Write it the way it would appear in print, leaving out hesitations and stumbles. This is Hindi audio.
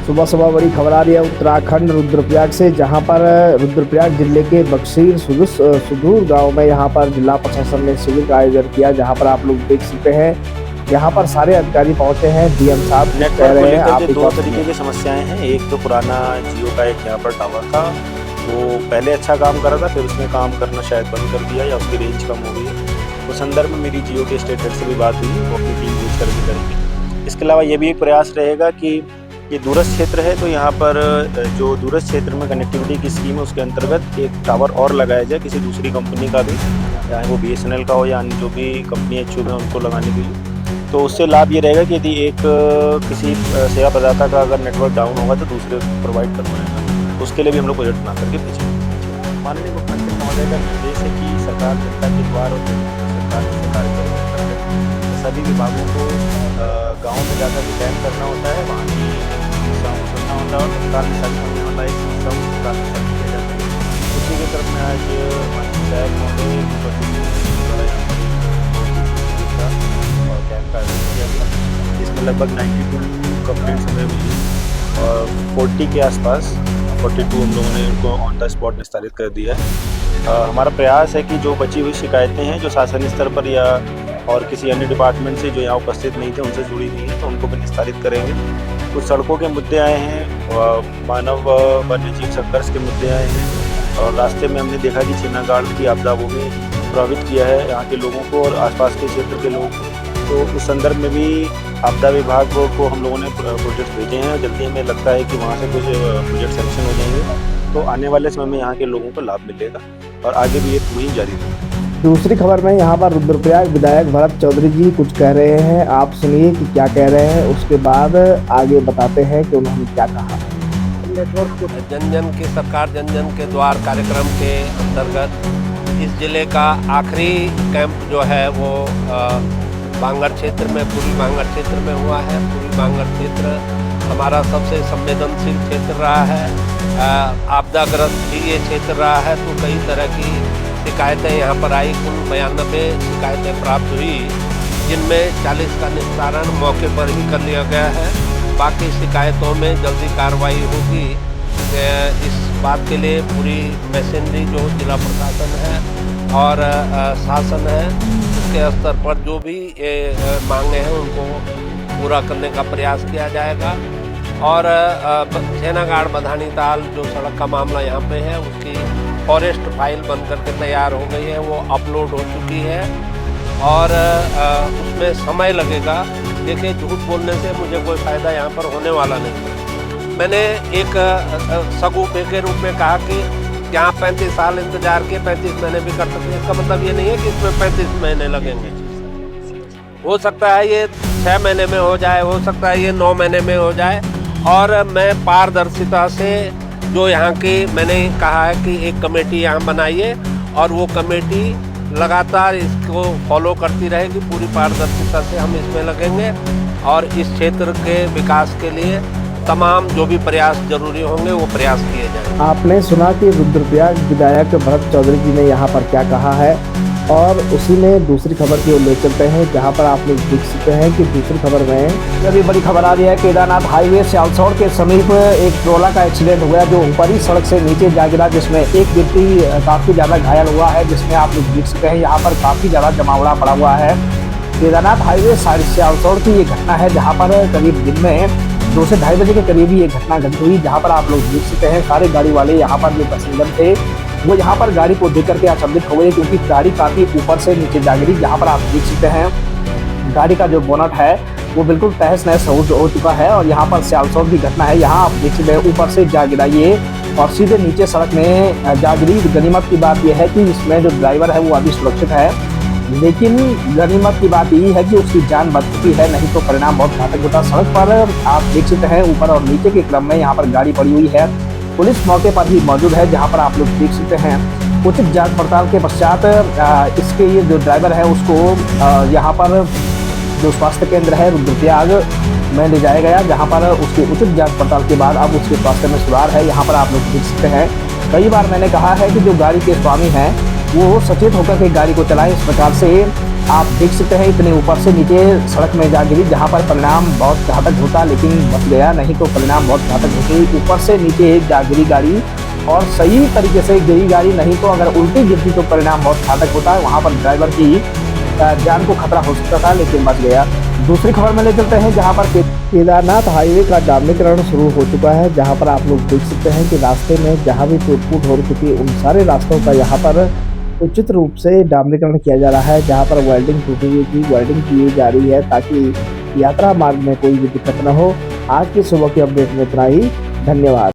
सुबह सुबह बड़ी खबर आ रही है उत्तराखंड रुद्रप्रयाग से, जहां पर रुद्रप्रयाग जिले के बक्सीर सुदूर गांव में यहां पर जिला प्रशासन ने शिविर का आयोजन किया, जहां पर आप लोग देख सकते हैं। यहां पर सारे अधिकारी पहुंचे हैं। डीएम साहब कह रहे हैं आप दो तरीके की समस्याएं हैं। एक तो पुराना जियो का एक यहाँ पर टावर था, वो पहले अच्छा काम कर रहा था, फिर उसने काम करना शायद बंद कर दिया या उसकी रेंज कम हो गई है। उस संदर्भ में मेरी जियो के स्टेट हेड से भी बात हुई, वो अपनी टीम यूज करके करेंगे। इसके अलावा ये भी एक प्रयास रहेगा कि ये दूरस्थ क्षेत्र है, तो यहाँ पर जो दूरस्थ क्षेत्र में कनेक्टिविटी की स्कीम है उसके अंतर्गत एक टावर और लगाया जाए किसी दूसरी कंपनी का भी, चाहे वो BSNL का हो या अन्य जो भी कंपनी इच्छुक है उनको लगाने के लिए। तो उससे लाभ ये रहेगा कि यदि एक किसी सेवा प्रदाता का अगर नेटवर्क डाउन होगा तो दूसरे प्रोवाइड करवाएगा, उसके लिए भी हम लोग प्रोजेक्ट बना करके भेजेंगे। माननीय मुख्यमंत्री महोदय का निर्देश है कि सरकार जनता के द्वार और सरकार से कार्य करते सभी विभागों को गाँव में जाकर के कैम्प करना होता है, वहाँ की समस्याओं को सुनना होता है और सरकार में सारी होने वाला एक समस्याओं को सरकार में सारी किया जाता है। उसी के तरफ में आज विधायक महोदय और कैंप का आयोजन किया गया, जिसमें लगभग 92 कंप्लेंट्स हमें मिली और 40 के आसपास 42 हम लोगों ने उनको ऑन द स्पॉट निस्तारित कर दिया है। हमारा प्रयास है कि जो बची हुई शिकायतें हैं जो शासन स्तर पर या और किसी अन्य डिपार्टमेंट से जो यहाँ उपस्थित नहीं थे उनसे जुड़ी हुई हैं, तो उनको भी निस्तारित करेंगे। कुछ सड़कों के मुद्दे आए हैं, मानव वन्य जीव संघर्ष के मुद्दे आए हैं और रास्ते में हमने देखा कि छीनागाड़ की आपदा वो भी प्रभावित किया है यहाँ के लोगों को और आसपास के क्षेत्र के लोगों को। तो उस संदर्भ में भी आपदा विभाग को हम लोगों ने प्रोजेक्ट भेजे हैं। जल्दी हमें लगता है कि वहाँ से कुछ प्रोजेक्ट सैंक्शन हो जाएंगे, तो आने वाले समय में यहाँ के लोगों को लाभ मिलेगा और आगे भी ये मुहिम जारी रहेगी। दूसरी खबर में यहाँ पर रुद्रप्रयाग विधायक भरत चौधरी जी कुछ कह रहे हैं, आप सुनिए कि क्या कह रहे हैं, उसके बाद आगे बताते हैं कि उन्होंने क्या कहा। जन जन की सरकार जन जन के द्वार कार्यक्रम के अंतर्गत इस जिले का आखिरी कैंप जो है वो बांगर क्षेत्र में, पूर्वी बांगर क्षेत्र में हुआ है। पूर्वी बांगर क्षेत्र हमारा सबसे संवेदनशील क्षेत्र रहा है, आपदाग्रस्त भी ये क्षेत्र रहा है। तो कई तरह की शिकायतें यहाँ पर आई, कुल 92 शिकायतें प्राप्त हुई, जिनमें 40 का निस्तारण मौके पर ही कर लिया गया है। बाकी शिकायतों में जल्दी कार्रवाई होगी। इस बात के लिए पूरी मशीनरी जो जिला प्रशासन है और शासन है उसके स्तर पर जो भी मांगे हैं उनको पूरा करने का प्रयास किया जाएगा। और छेनागाड़ बधानी ताल जो सड़क का मामला यहाँ पे है उसकी फॉरेस्ट फाइल बन करके तैयार हो गई है, वो अपलोड हो चुकी है और उसमें समय लगेगा। देखिए, झूठ बोलने से मुझे कोई फ़ायदा यहाँ पर होने वाला नहीं है। मैंने एक सगुफे के रूप में कहा कि यहाँ 35 साल इंतजार किए, 35 महीने भी कर सकते हैं। इसका मतलब ये नहीं है कि इसमें 35 महीने लगेंगे। हो सकता है ये 6 महीने में हो जाए, हो सकता है ये 9 महीने में हो जाए। और मैं पारदर्शिता से जो यहाँ की मैंने कहा है कि एक कमेटी यहाँ बनाइए और वो कमेटी लगातार इसको फॉलो करती रहेगी। पूरी पारदर्शिता से हम इसमें लगेंगे और इस क्षेत्र के विकास के लिए तमाम जो भी प्रयास जरूरी होंगे वो प्रयास किए जाएंगे। आपने सुना कि रुद्रप्रयाग विधायक भरत चौधरी जी ने यहाँ पर क्या कहा है और उसी में दूसरी खबर की ओर ले चलते हैं, जहाँ पर आप लोग देख सकते हैं कि दूसरी खबर में अभी बड़ी खबर आ रही है। केदारनाथ हाईवे सियालसोड़ के समीप एक ट्रोला का एक्सीडेंट हुआ जो ऊपरी सड़क से नीचे जा गिरा, जिसमें एक व्यक्ति काफ़ी ज़्यादा घायल हुआ है, जिसमें आप लोग देख सकते हैं यहाँ पर काफ़ी ज़्यादा जमावड़ा पड़ा हुआ है। केदारनाथ हाईवे सियालसोड़ की ये घटना है, जहाँ पर करीब दिन में 2 से 2:30 बजे के करीब ये घटना घटित हुई, जहाँ पर आप लोग देख सकते हैं सारे गाड़ी वाले यहाँ पर जो पैसेंजर थे वो यहाँ पर गाड़ी को देख करके अचंभित हो गए, क्योंकि गाड़ी काफ़ी ऊपर से नीचे जा गिरी। जहाँ पर आप देख सकते हैं गाड़ी का जो बोनट है वो बिल्कुल तहस नहस हो चुका है और यहाँ पर सियालसोड़ की घटना है। यहाँ आप देख सकते हैं ऊपर से जा गिरा ये और सीधे नीचे सड़क में जा गिरी। गनीमत की बात यह है कि इसमें जो ड्राइवर है वो अभी सुरक्षित है, लेकिन गनीमत की बात यही है कि उसकी जान बच चुकी है, नहीं तो परिणाम बहुत घातक होता। सड़क पर आप देख सकते हैं ऊपर और नीचे के क्रम में यहाँ पर गाड़ी पड़ी हुई है। पुलिस मौके पर ही मौजूद है, जहाँ पर आप लोग देख सकते हैं। उचित जांच पड़ताल के पश्चात इसके ये जो ड्राइवर है उसको यहाँ पर जो स्वास्थ्य केंद्र है रुद्रप्रयाग में ले जाया गया, जहाँ पर उसकी उचित जांच पड़ताल के बाद अब उसके स्वास्थ्य में सुधार है। यहाँ पर आप लोग देख सकते हैं। कई बार मैंने कहा है कि जो गाड़ी के स्वामी हैं वो सचेत होकर के गाड़ी को चलाएं। इस प्रकार से आप देख सकते हैं इतने ऊपर से नीचे सड़क में जा गिरी, जहां पर परिणाम बहुत घातक होता, लेकिन बच गया, नहीं तो परिणाम बहुत घातक होते। ऊपर से नीचे जा गिरी गाड़ी और सही तरीके से गिरी गाड़ी, नहीं तो अगर उल्टी गिरती तो परिणाम बहुत घातक होता है। वहां पर ड्राइवर की जान को खतरा हो सकता था, लेकिन बच गया। दूसरी खबर में ले चलते हैं, जहां पर केदारनाथ हाईवे का डामरीकरण शुरू हो चुका है, जहां पर आप लोग देख सकते हैं कि रास्ते में जहां भी टूट-फूट हो चुकी है, उन सारे रास्तों का यहां पर उचित रूप से डामरीकरण किया जा रहा है। जहां पर वेल्डिंग टूटी हुई थी, वेल्डिंग की जा रही है ताकि यात्रा मार्ग में कोई भी दिक्कत न हो। आज की सुबह की अपडेट में इतना ही। धन्यवाद।